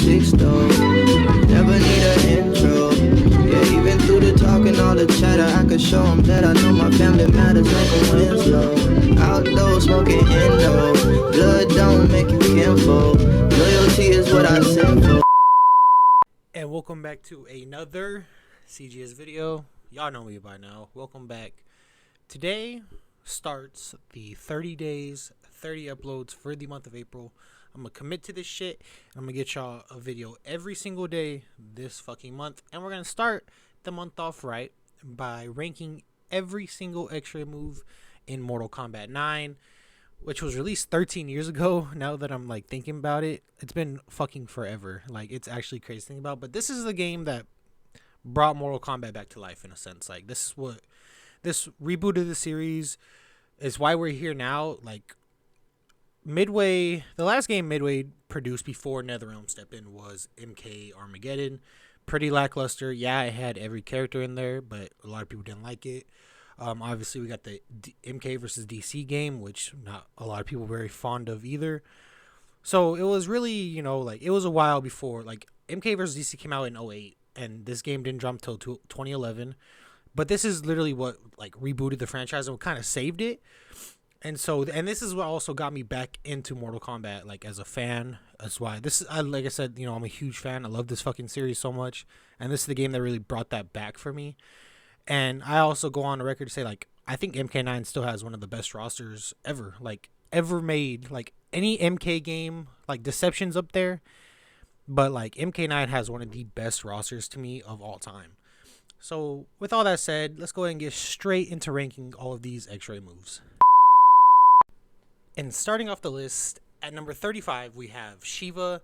6 though. Never need an intro. Yeah, even through the talk and all the chatter, I could show them that I know my family matters like a Winslow. Outdoors smoking Indo. Blood don't make you kinfolk. Loyalty is what I send for. And welcome back to another CGS video. Y'all know me by now. Welcome back. Today starts the 30 days, 30 uploads for the month of April. I'm going to commit to this shit. I'm going to get y'all a video every single day this fucking month. And we're going to start the month off right by ranking every single Xray move in Mortal Kombat 9, which was released 13 years ago. Now that I'm like thinking about it, it's been fucking forever. Like, it's actually crazy to think about. But this is the game that brought Mortal Kombat back to life in a sense. Like, this rebooted the series. Is why we're here now. Like, the last game Midway produced before NetherRealm stepped in was MK Armageddon. Pretty lackluster. Yeah, it had every character in there, but a lot of people didn't like it. Obviously, we got the MK versus DC game, which not a lot of people were very fond of either. So it was really, like, it was a while before. Like, MK versus DC came out in 2008, and this game didn't drop until 2011. But this is literally what, like, rebooted the franchise and kind of saved it. And this is what also got me back into Mortal Kombat, like, as a fan. That's why like I said, I'm a huge fan. I love this fucking series so much. And this is the game that really brought that back for me. And I also go on the record to say, like, I think MK9 still has one of the best rosters ever made. Like, any MK game, like, Deception's up there. But, like, MK9 has one of the best rosters to me of all time. So, with all that said, let's go ahead and get straight into ranking all of these Xray moves. And starting off the list, at number 35, we have Shiva.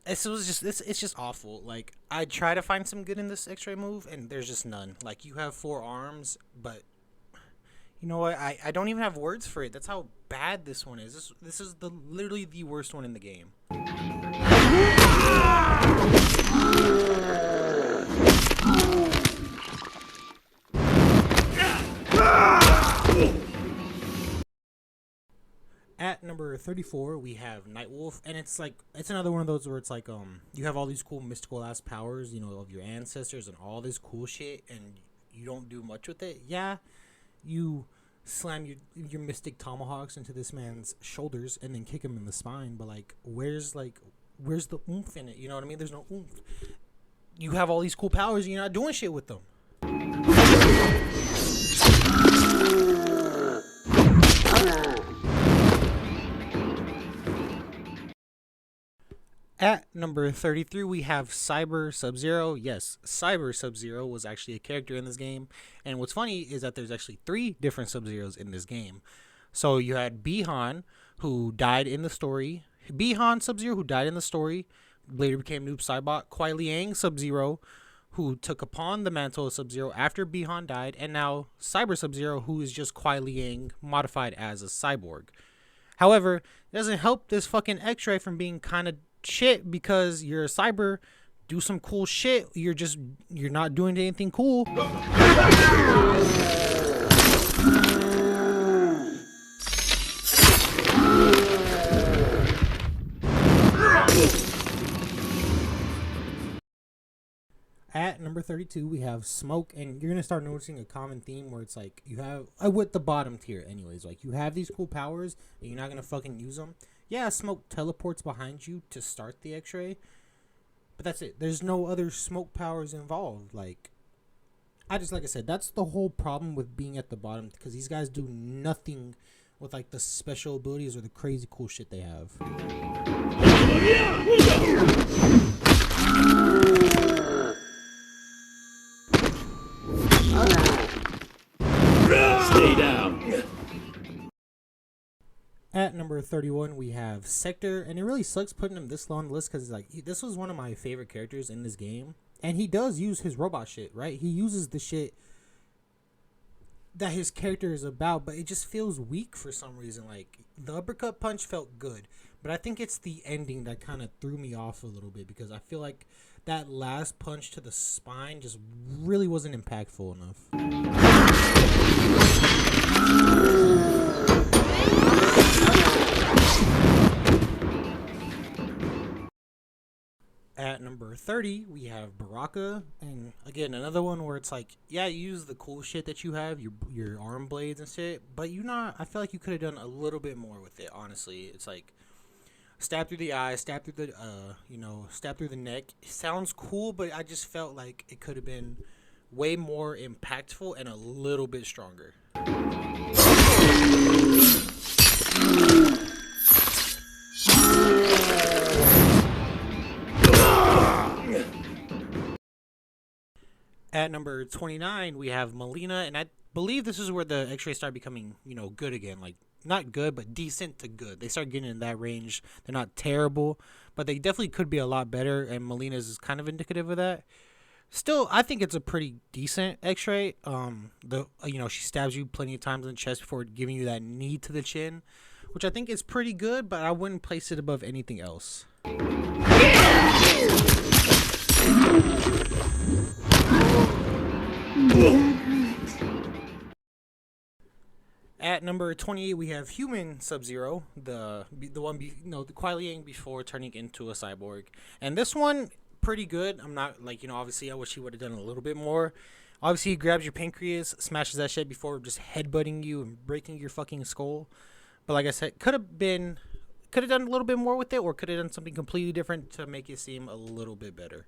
It's just awful. Like, I try to find some good in this Xray move, and there's just none. Like, you have 4 arms, but you know what? I don't even have words for it. That's how bad this one is. This is literally the worst one in the game. At number 34, we have Nightwolf, and it's another one of those where it's like, you have all these cool mystical ass powers, of your ancestors and all this cool shit, and you don't do much with it. Yeah, you slam your mystic tomahawks into this man's shoulders and then kick him in the spine, but like, where's the oomph in it? You know what I mean? There's no oomph. You have all these cool powers, and you're not doing shit with them. At number 33, we have Cyber Sub-Zero. Yes, Cyber Sub-Zero was actually a character in this game. And what's funny is that there's actually 3 different Sub-Zeros in this game. So you had Bihan, who died in the story. Bihan Sub-Zero, who died in the story, later became Noob Saibot. Kuai Liang Sub-Zero, who took upon the mantle of Sub-Zero after Bihan died. And now Cyber Sub-Zero, who is just Kuai Liang modified as a cyborg. However, it doesn't help this fucking Xray from being kind of shit, because you're a cyber, do some cool shit. You're not doing anything cool. At number 32, we have Smoke, and you're gonna start noticing a common theme where it's like, you have with the bottom tier anyways, like, you have these cool powers and you're not gonna fucking use them. Yeah, Smoke teleports behind you to start the Xray, but that's it. There's no other Smoke powers involved. Like I said, that's the whole problem with being at the bottom, because these guys do nothing with, like, the special abilities or the crazy cool shit they have. Stay down. At number 31, we have Sector, and it really sucks putting him this low on the list, because, like, this was one of my favorite characters in this game, and he does use his robot shit, right? He uses the shit that his character is about, but it just feels weak for some reason. Like, the uppercut punch felt good, but I think it's the ending that kind of threw me off a little bit, because I feel like that last punch to the spine just really wasn't impactful enough. At number 30, we have Baraka, and again another one where it's like, yeah, you use the cool shit that you have, your arm blades and shit, but you not. I feel like you could have done a little bit more with it. Honestly, it's like stab through the eye, stab through the stab through the neck. It sounds cool, but I just felt like it could have been way more impactful and a little bit stronger. At number 29, we have Melina, and I believe this is where the Xray started becoming, good again. Like, not good, but decent to good. They start getting in that range. They're not terrible, but they definitely could be a lot better, and Melina's is kind of indicative of that. Still, I think it's a pretty decent Xray. She stabs you plenty of times in the chest before giving you that knee to the chin, which I think is pretty good, but I wouldn't place it above anything else. At number 28, we have Human Sub-Zero, the one the Kuai before turning into a cyborg, and this one pretty good. I'm not obviously I wish he would have done a little bit more. Obviously, he grabs your pancreas, smashes that shit before just headbutting you and breaking your fucking skull. But like I said, could have done a little bit more with it, or could have done something completely different to make it seem a little bit better.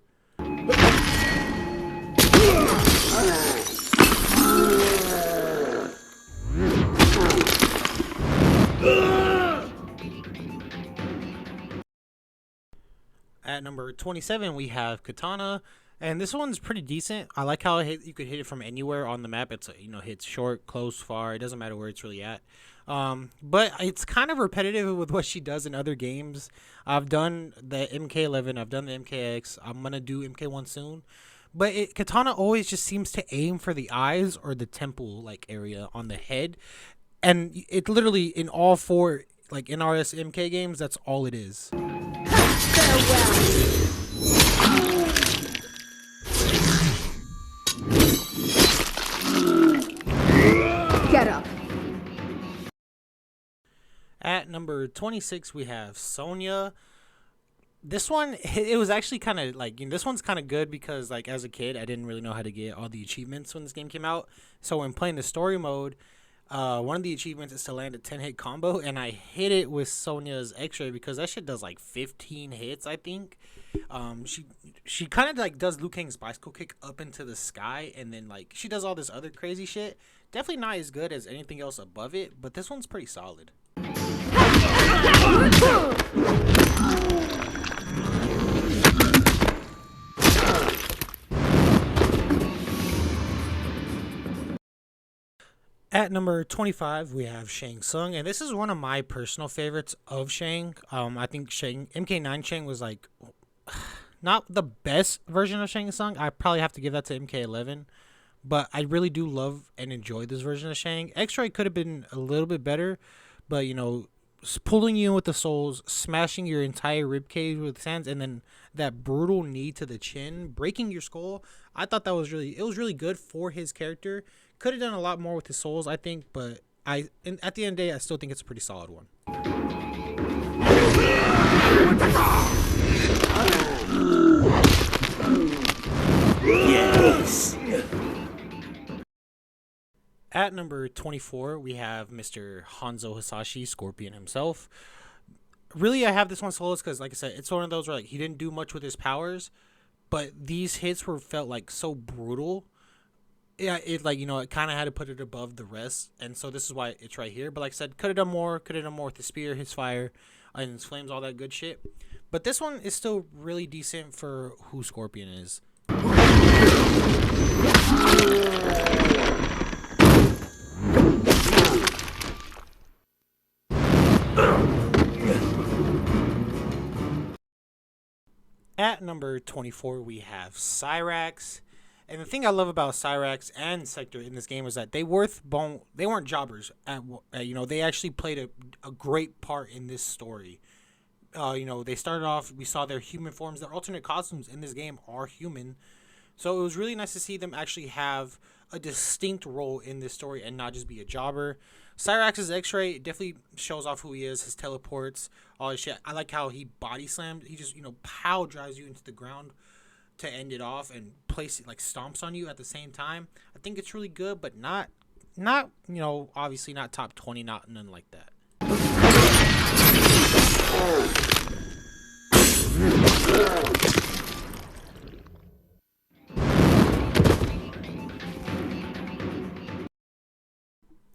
At number 27, we have Katana, and this one's pretty decent. I like how you could hit it from anywhere on the map. It's hits short, close, far. It doesn't matter where it's really at. But it's kind of repetitive with what she does in other games. I've done the MK11, I've done the MKX. I'm gonna do MK1 soon. But Katana always just seems to aim for the eyes or the temple area on the head, and it literally in all four NRS MK games, that's all it is. Get up. At number 26, we have Sonya. This one, it was actually kind of this one's kind of good because as a kid, I didn't really know how to get all the achievements when this game came out. So when playing the story mode, one of the achievements is to land a 10-hit combo, and I hit it with Sonya's Xray because that shit does 15 hits, I think. She kind of does Liu Kang's bicycle kick up into the sky, and then she does all this other crazy shit. Definitely not as good as anything else above it, but this one's pretty solid. At number 25, we have Shang Tsung, and this is one of my personal favorites of Shang. I think MK9 Shang was not the best version of Shang Tsung. I probably have to give that to MK11, but I really do love and enjoy this version of Shang. Xray could have been a little bit better, but pulling you in with the souls, smashing your entire ribcage with sands, and then that brutal knee to the chin, breaking your skull. I thought it was really good for his character. Could have done a lot more with his souls, I think, but at the end of the day, I still think it's a pretty solid one. Yes. At number 24, we have Mr. Hanzo Hasashi, Scorpion himself. Really, I have this one solo because, like I said, it's one of those where he didn't do much with his powers, but these hits felt so brutal. Yeah, it kind of had to put it above the rest, and so this is why it's right here. But like I said, could have done more with the spear, his fire, and his flames, all that good shit. But this one is still really decent for who Scorpion is. At number 24, we have Cyrax. And the thing I love about Cyrax and Sector in this game is that they weren't jobbers. They actually played a great part in this story. They started off, we saw their human forms. Their alternate costumes in this game are human. So it was really nice to see them actually have a distinct role in this story and not just be a jobber. Cyrax's Xray definitely shows off who he is, his teleports, all his shit. I like how he body slammed. He just, pow drives you into the ground to end it off and place it, like stomps on you at the same time. I think it's really good, but not obviously not top 20, not none like that.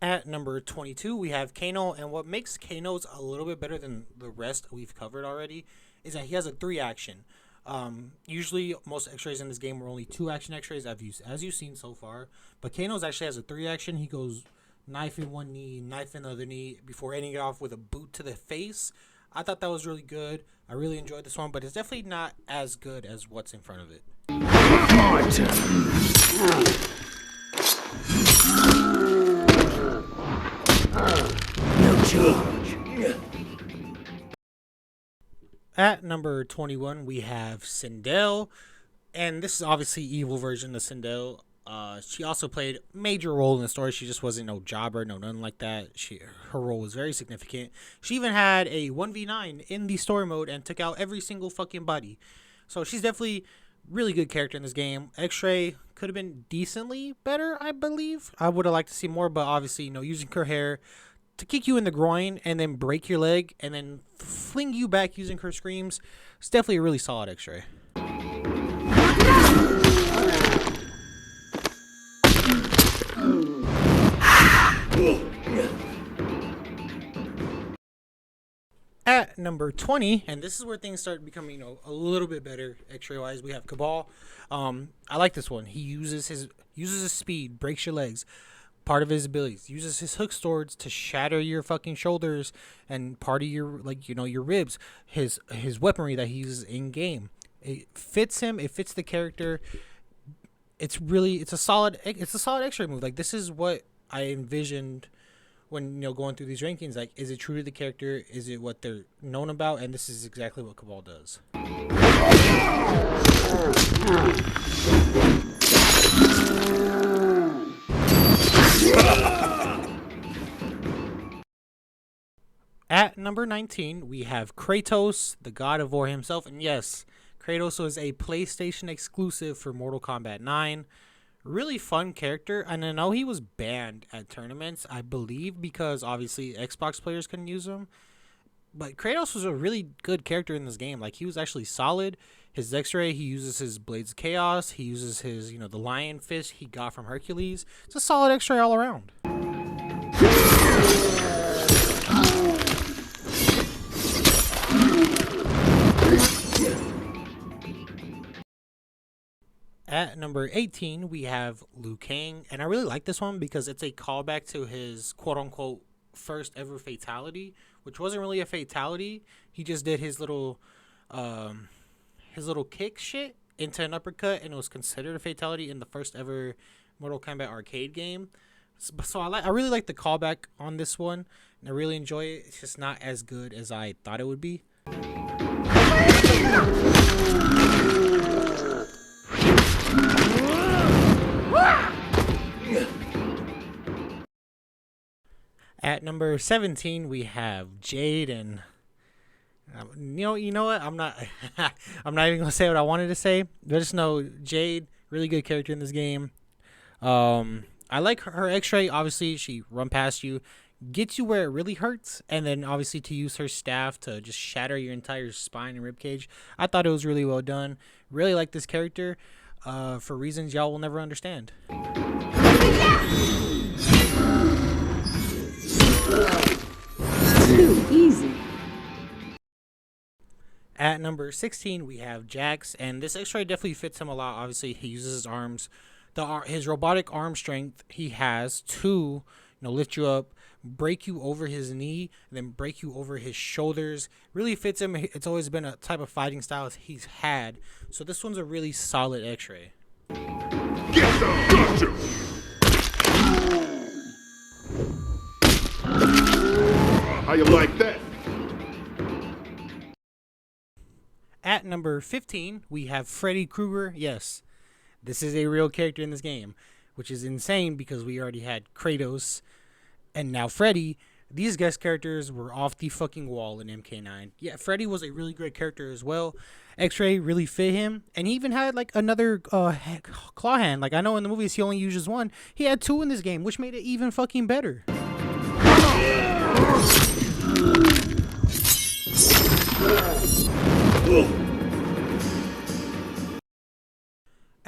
At number 22, we have Kano, and what makes Kano's a little bit better than the rest we've covered already is that he has a 3-action. Usually, most X-rays in this game are only 2-action X-rays, as you've seen so far, but Kano's actually has a 3-action. He goes knife in one knee, knife in the other knee, before ending it off with a boot to the face. I thought that was really good. I really enjoyed this one, but it's definitely not as good as what's in front of it. No charge. At number 21, we have Sindel, and this is obviously evil version of Sindel. She also played a major role in the story. She just wasn't no jobber, nothing like that. Her role was very significant. She even had a 1v9 in the story mode and took out every single fucking body. So she's definitely really good character in this game. Xray could have been decently better, I believe. I would have liked to see more, but obviously, using her hair to kick you in the groin and then break your leg and then fling you back using her screams, it's definitely a really solid Xray. At number 20, and this is where things start becoming a little bit better X-ray wise, we have Kabal. I like this one. He uses his speed, breaks your legs. Part of his abilities, uses his hook swords to shatter your fucking shoulders and part of your your ribs. His weaponry that he uses in game, it fits him. It fits the character. It's a solid X-ray move. Like, this is what I envisioned when going through these rankings. Like, is it true to the character? Is it what they're known about? And this is exactly what Kabal does. At number 19, we have Kratos, the God of War himself. And yes, Kratos was a PlayStation exclusive for Mortal Kombat 9. Really fun character. And I know he was banned at tournaments, I believe, because obviously Xbox players couldn't use him. But Kratos was a really good character in this game. Like, he was actually solid. His X-ray, he uses his Blades of Chaos. He uses his, the Lion Fist he got from Hercules. It's a solid X-ray all around. At number 18, we have Liu Kang, and I really like this one because it's a callback to his quote-unquote first ever fatality, which wasn't really a fatality. He just did his little kick shit into an uppercut, and it was considered a fatality in the first ever Mortal Kombat arcade game. So I really like the callback on this one, and I really enjoy it. It's just not as good as I thought it would be. At number 17, we have Jade, and you know what? I'm not I'm not even gonna say what I wanted to say. But just know Jade, really good character in this game. I like her X-ray. Obviously, she run past you, gets you where it really hurts, and then obviously to use her staff to just shatter your entire spine and ribcage. I thought it was really well done. Really like this character for reasons y'all will never understand. Too easy. At number 16, we have Jax, and this X-ray definitely fits him a lot. Obviously, he uses his arms, his robotic arm strength he has to lift you up, break you over his knee, and then break you over his shoulders. Really fits him. It's always been a type of fighting style he's had. So this one's a really solid X-ray. Get some, gotcha! How you like that? At number 15, we have Freddy Krueger. Yes, This is a real character in this game, which is insane because we already had Kratos and now Freddy. These guest characters were off the fucking wall in MK9. Yeah, Freddy was a really great character as well. Xray really fit him, and he even had like another claw hand. Like I know in the movies he only uses one. He had two in this game, which made it even fucking better.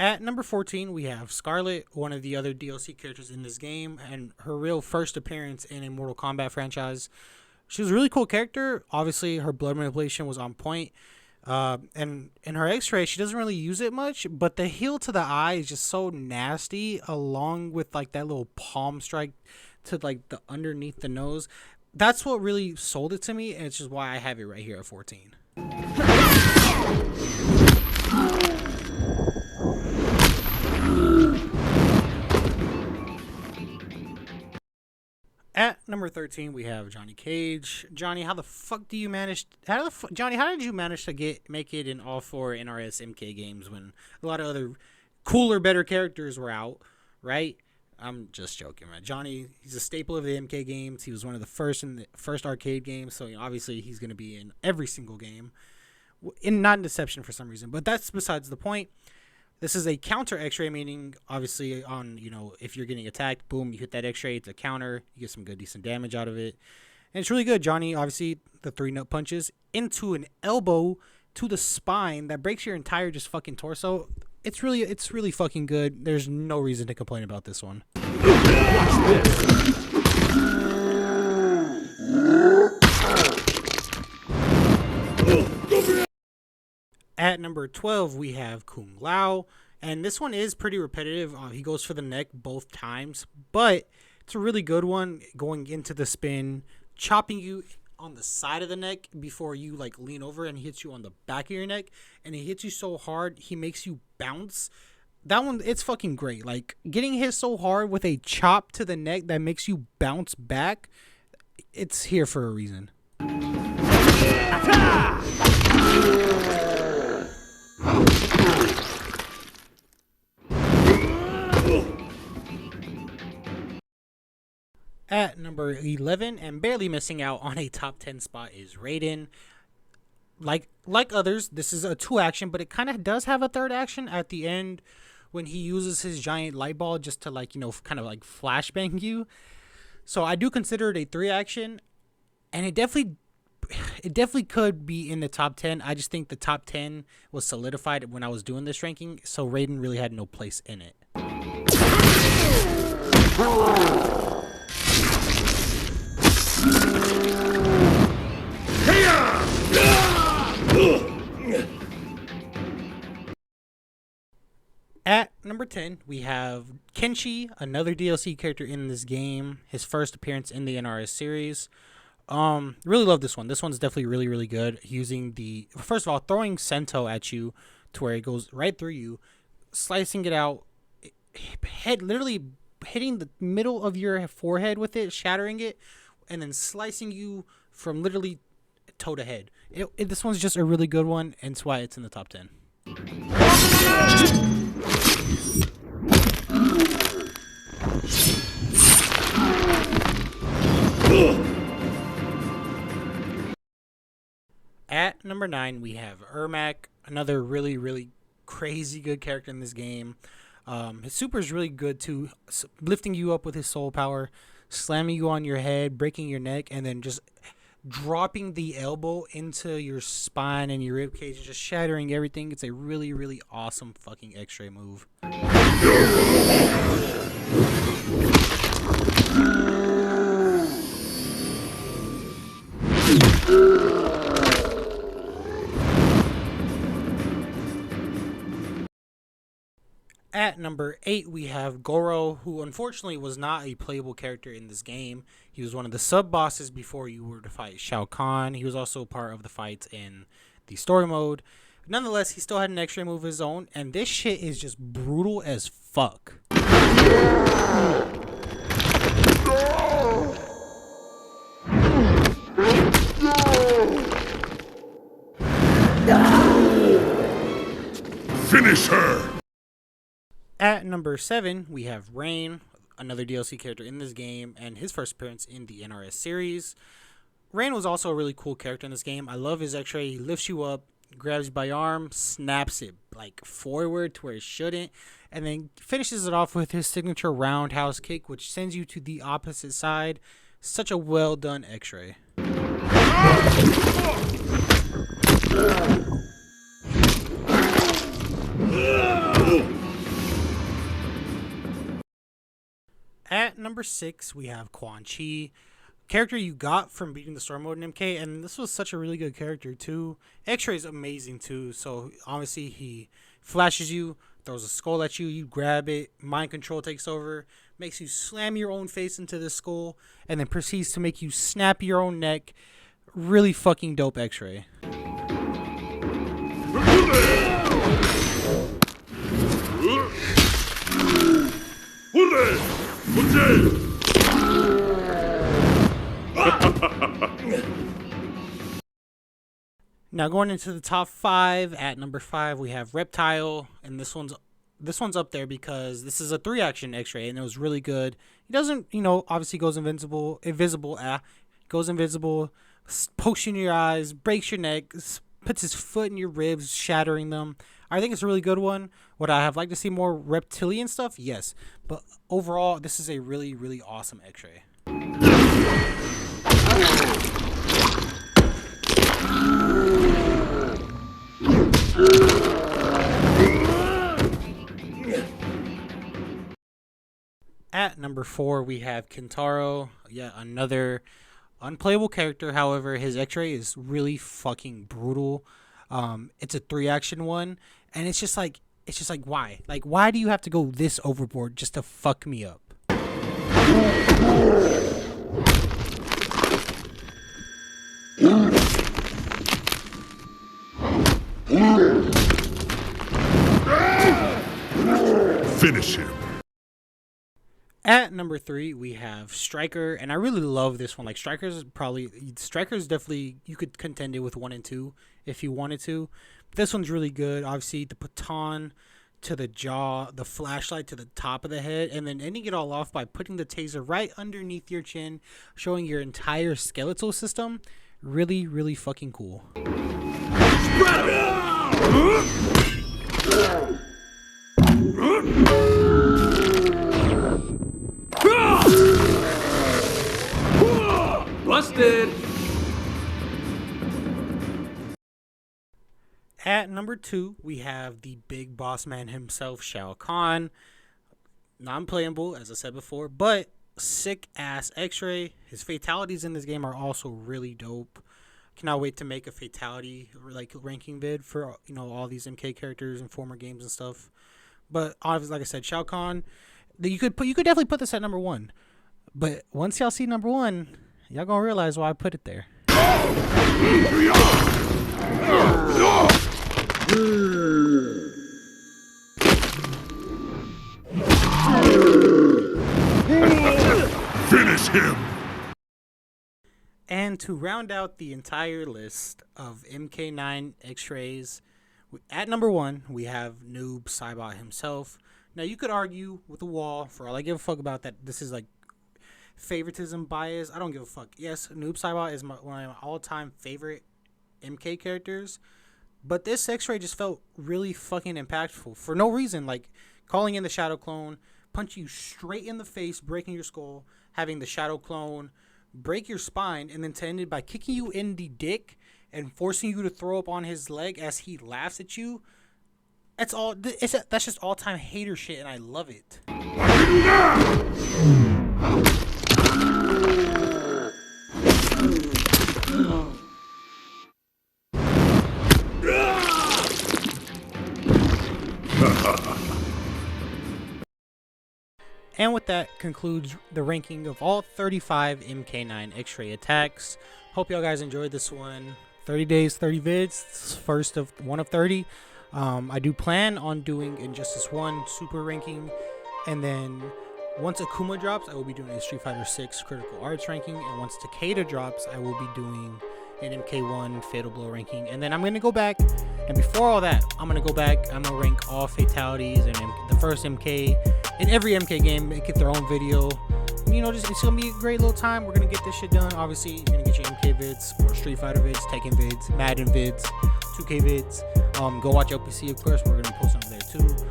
At number 14, we have Scarlet, one of the other DLC characters in this game, and her real first appearance in a Mortal Kombat franchise. She was a really cool character. Obviously, her blood manipulation was on point. And in her X-ray, she doesn't really use it much, but the heal to the eye is just so nasty, along with like that little palm strike to like the underneath the nose. That's what really sold it to me, and it's just why I have it right here at 14. At number 13, we have Johnny Cage. Johnny, how the fuck do you manage? Johnny, how did you manage to make it in all 4 NRS MK games when a lot of other cooler, better characters were out, right? I'm just joking, man. Johnny, he's a staple of the MK games. He was one of the first in the first arcade games, so obviously he's going to be in every single game. Not in Deception for some reason, but that's besides the point. This is a counter X-ray, meaning obviously on, if you're getting attacked, boom, you hit that X-ray, it's a counter, you get some good, decent damage out of it. And it's really good. Johnny, obviously, the 3-nut punches into an elbow to the spine that breaks your entire just fucking torso. It's really fucking good. There's no reason to complain about this one. Watch this. At number 12, we have Kung Lao, and this one is pretty repetitive. He goes for the neck both times, but it's a really good one, going into the spin, chopping you on the side of the neck before you like lean over, and he hits you on the back of your neck, and he hits you so hard, he makes you bounce. That one, it's fucking great. Like, getting hit so hard with a chop to the neck that makes you bounce back, it's here for a reason. At number 11, and barely missing out on a top 10 spot, is Raiden. Like others, this is a 2 action, but it kind of does have a 3rd action at the end when he uses his giant light ball just to kind of like flashbang you. So I do consider it a 3 action, and it definitely could be in the top 10. I just think the top 10 was solidified when I was doing this ranking, so Raiden really had no place in it. At number 10, we have Kenshi, another DLC character in this game. His first appearance in the NRS series. Really love this one. This one's definitely really, really good. Using first of all, throwing Sento at you to where it goes right through you, slicing it out, literally hitting the middle of your forehead with it, shattering it, and then slicing you from literally toe to head. This one's just a really good one, and that's why it's in the top 10. At number 9, we have Ermac, another really, really crazy good character in this game. His super is really good too, lifting you up with his soul power, slamming you on your head, breaking your neck, and then just dropping the elbow into your spine and your rib cage and just shattering everything. It's a really, really awesome fucking X-ray move. At number 8, we have Goro, who unfortunately was not a playable character in this game. He was one of the sub-bosses before you were to fight Shao Kahn. He was also part of the fights in the story mode. Nonetheless, he still had an X-ray move of his own, and this shit is just brutal as fuck. Finish her! At number 7, we have Rain, another DLC character in this game, and his first appearance in the NRS series. Rain was also a really cool character in this game. I love his Xray. He lifts you up, grabs you by your arm, snaps it like forward to where it shouldn't, and then finishes it off with his signature roundhouse kick, which sends you to the opposite side. Such a well done Xray. At number 6, we have Quan Chi, character you got from beating the story mode in MK, and this was such a really good character too. Xray is amazing too, so obviously he flashes you, throws a skull at you, you grab it, mind control takes over, makes you slam your own face into the skull, and then proceeds to make you snap your own neck. Really fucking dope Xray. Now going into the top 5, at number 5 we have Reptile, and this one's up there because this is a 3-action Xray and it was really good. He doesn't, obviously goes invisible, pokes you in your eyes, breaks your neck, puts his foot in your ribs, shattering them. I think it's a really good one. Would I have liked to see more reptilian stuff? Yes. But overall, this is a really, really awesome Xray. At number 4, we have Kentaro. Yeah, another unplayable character. However, his Xray is really fucking brutal. It's a 3-action one, and it's just like why? Like, why do you have to go this overboard just to fuck me up? Finish him. At number 3, we have Striker, and I really love this one. Like, Striker's definitely, you could contend it with 1 and 2 if you wanted to. This one's really good. Obviously, the baton to the jaw, the flashlight to the top of the head, and then ending it all off by putting the taser right underneath your chin, showing your entire skeletal system. Really, really fucking cool. Busted! At number 2, we have the big boss man himself, Shao Kahn. Non-playable, as I said before, but sick ass Xray. His fatalities in this game are also really dope. Cannot wait to make a fatality like ranking vid for all these MK characters and former games and stuff. But obviously, like I said, Shao Kahn, you could definitely put this at number 1. But once y'all see number 1, y'all gonna realize why I put it there. Finish him! And to round out the entire list of MK9 Xrays, at number 1, we have Noob Saibot himself. Now, you could argue with the wall, for all I give a fuck about that, this is like favoritism bias. I don't give a fuck. Yes, Noob Saibot is one of my all-time favorite MK characters, but this Xray just felt really fucking impactful for no reason. Like, calling in the Shadow Clone, punch you straight in the face, breaking your skull, having the Shadow Clone break your spine, and then to end it by kicking you in the dick and forcing you to throw up on his leg as he laughs at you. That's just all-time hater shit, and I love it. And with that concludes the ranking of all 35 MK9 Xray attacks. Hope y'all guys enjoyed this one. 30 days, 30 vids. First of one of 30. I do plan on doing Injustice 1 super ranking, and then once Akuma drops, I will be doing a Street Fighter 6 Critical Arts ranking, and once Takeda drops, I will be doing an MK1 Fatal Blow ranking, and then I'm going to go back And before all that, I'm gonna go back. I'm gonna rank all fatalities and the first MK in every MK game. Make it their own video. You know, just it's gonna be a great little time. We're gonna get this shit done. Obviously, you're gonna get your MK vids, more Street Fighter vids, Tekken vids, Madden vids, 2K vids. Go watch LPC, of course. We're gonna post over there too.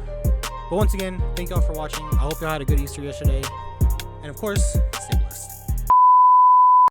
But once again, thank y'all for watching. I hope y'all had a good Easter yesterday. And of course,